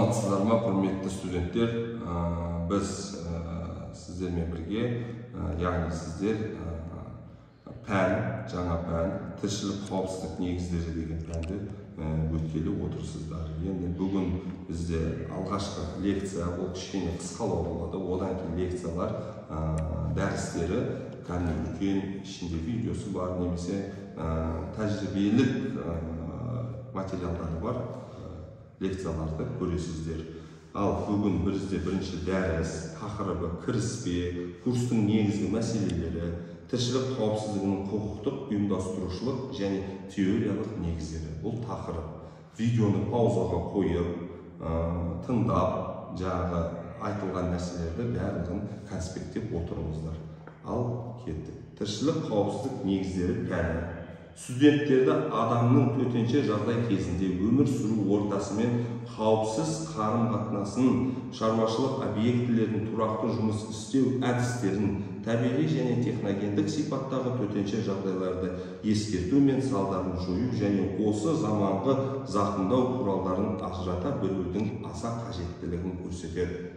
Саламатсыздар ма, құрметті студенттер? Біз сіздермен бірге, яғни сіздер жаңа пән, тіршілік қауіпсіздік негіздері деген пәнді өткелі отырсыздар. Енді бүгін бізде алғашқы лекция, ол кішкене қысқалау болады. Одан кейін лекциялар, дәрістері, кәдімгі үлкен ішінде видеосы бар, немесе тәжірибелік материалдары бар лекцияларды көресіздер. Ал бүгін бізде бірінші дәріс тақырыбы кіріспе, курстың негізгі мәселелері, тіршілік қауіпсіздігінің құқықтық, ұйымдастырушылық және теориялық негіздері. Бұл тақырып видеоны паузаға қойып, тыңдап, жаңағы айтылған нәрселерді барлығын конспекттеп отырыңыздар. Ал кеттік. Тіршілік қауіпсіздік негіздері пәні студенттерді адамның төтенше жағдай кезінде өмір сүру ортасымен қауіпсіз қарым-қатынасын, шаруашылық объектілерін тұрақты жұмыс істеу әдістерін, табиғи және техногендік сипаттағы төтенше жағдайларды ескерту мен салдарын жою және осы заманғы зақымдау құралдарын ажырата білудің аса қажеттілігін көрсетеді.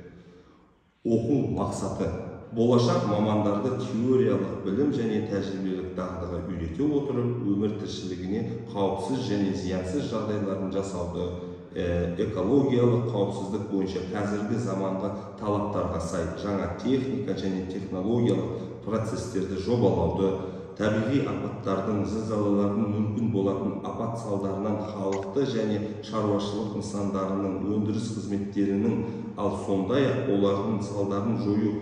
Оқу мақсаты: болашақ мамандарды теориялық білім және тәжірибелік дағдыға үйрете отырып, өмір тіршілігіне қауіпсіз және зиянсыз жағдайларын жасауды, экологиялық қауіпсіздік бойынша қазіргі заманғы талаптарға сай жаңа техника және технологиялық процестерді жобалауды, табиғи апаттардың, зілзалалардың мүмкін болатын апат салдарынан халықты және шаруашылық нысандарының өндіріс қызметтерінің, ал сондай-ақ олардың салдарын жою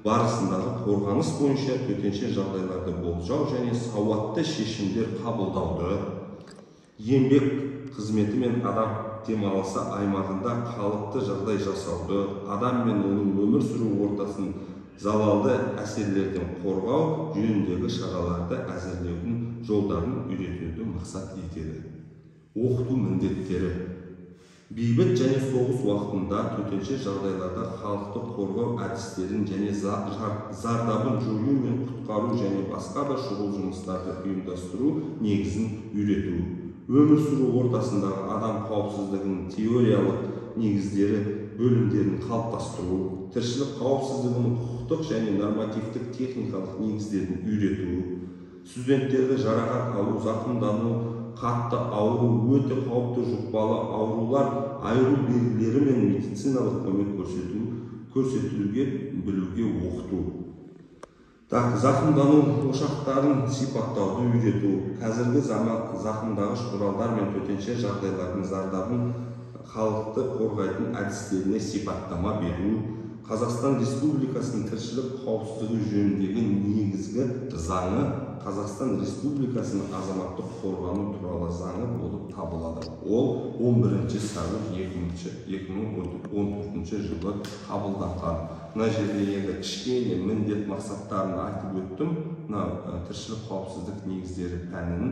барысындағы қорғаныс бойынша төтенше жағдайларды болжау және сауатты шешімдер қабылдауды, еңбек қызметі мен адам демалысы аймағында қалыпты жағдай жасауды, адам мен оның өмір сүру ортасын залалды әсерлерден қорғау жөніндегі шараларды әзірлеудің жолдарын үйретуді мақсат етеді. Оқыту міндеттері: бейбіт және соғыс уақытында төтенше жағдайларда халықты қорғау әдістерін және зардабын жою мен құтқару және басқа да шұғыл жұмыстарды ұйымдастыру негізін үйрету. Өмір сүру ортасындағы адам қауіпсіздігінің теориялық негіздері бөлімдерін қалыптастыру, тіршілік қауіпсіздігінің құқықтық және нормативтік техникалық негіздерін үйрету, студенттерді жарақат алу, зақымдану, қатты ауру, өте қауіпті жұқпалы аурулар айыру белгілері мен медициналық көмек көрсетуге білуге оқыту. Зақымдану ошақтарын сипаттауды үйрету, қазіргі зақымдағыш құралдар мен төтенше жағдайлардың зардабын халықты қорғайтын әдістеріне сипаттама беру, Қазақстан Республикасының тіршілік қауіпсіздігі жөніндегі негізгі заңы Қазақстан Республикасының азаматтық қорғану туралы заңы болып табылады. Ол 11 сәуір 2014 жылы қабылданған. Мына жерде енді кішкене міндет мақсаттарын айтып өттім. Тіршілік қауіпсіздік негіздері пәнінің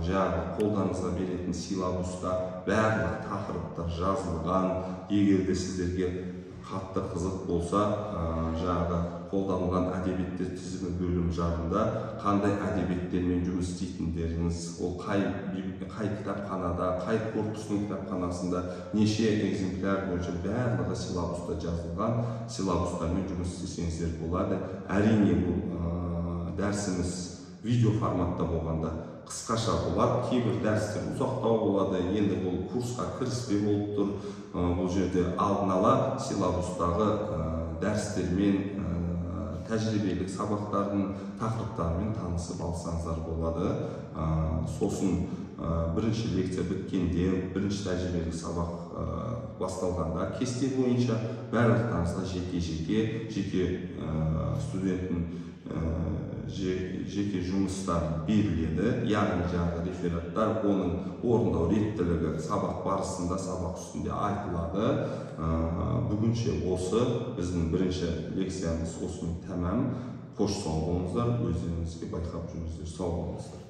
жаңағы қолданысқа беретін силабуста барлық тақырыптар жазылған. Егер де сіздерге қатты қызық болса, жаңағы қолданылған әдебиеттер тізімі бөлім жағында қандай әдебиеттермен жұмыс істейтіндеріңіз, ол қай кітапханада, қай корпустың кітапханасында неше экземпляр бойынша барлығы силабуста жазылған, силабустармен жұмыс істесеңіздер болады. Әрине бұл дәрісіміз видео форматта болғанда қысқаша болады, кейбір дәрістер ұзақтау болады. Енді бұл курсқа кіріспе болып тұр. Бұл жерде алдын ала силабустағы дәрістермен, тәжірибелік сабақтардың тақырыптарымен танысып алсаңыздар болады. Сосын бірінші лекция біткенде, бірінші тәжірибелік сабақ басталғанда кесте бойынша барлықтарыңызға жеке студенттің жеке жұмыстар беріледі, яғни жаңағы рефераттар, оның орындау реттілігі сабақ барысында, сабақ үстінде айтылады. Бүгінше осы біздің бірінші лекциямыз осымен тәмам. Қош сау болыңыздар, өздеріңізге байқап жүріңіздер. Сау болыңыздар.